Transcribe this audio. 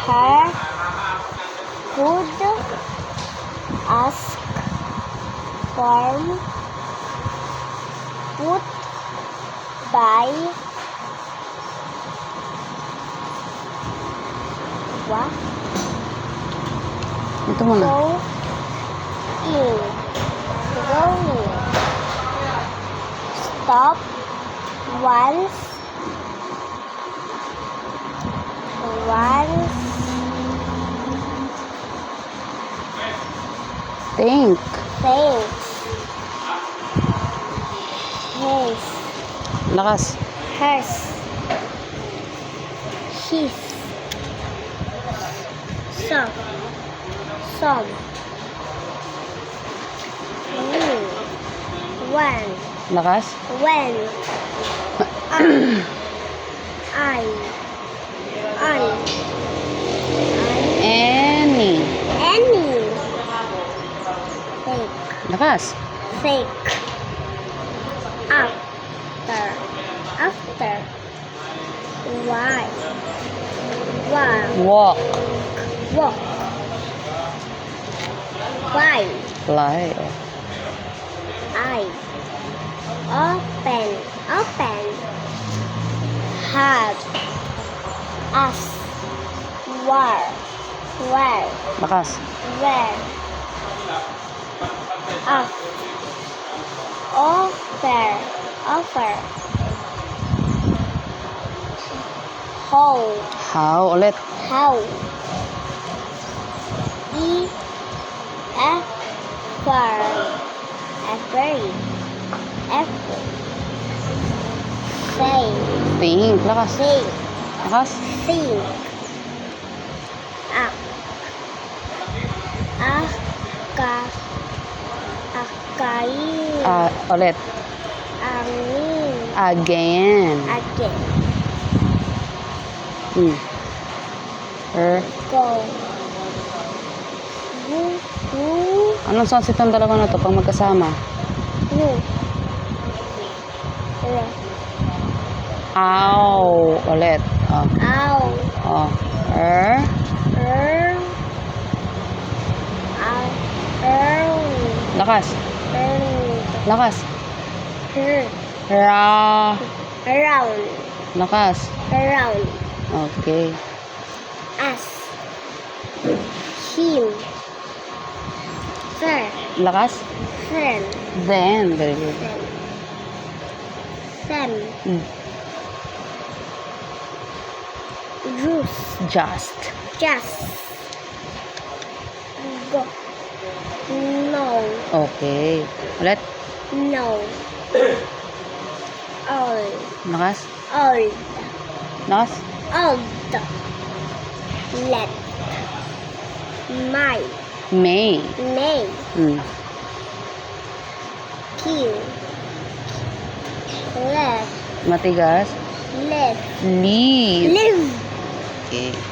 her could ask form put by what Ito muna. going stop once Think. his Lakas. hers his some when Lakas. I Any. any Lakas. fake after why Walk. walk why Fly. I open have us where Lakas. up offer How. Ulit. how effort Think. Lakas. Lakas. think akain Ulit. angin Again. again Er. go Anong sounds itong dalawa na to pag magkasama? Ow. Ulit. ow Er. Lakas. Lakas. Ra. around Lakas. Okay. us him Lakas. friend Then. Very good. them Just. go no Okay. Ulit. old Lakas. old Lakas. let my May. kill Matigas. let Leave. live Okay.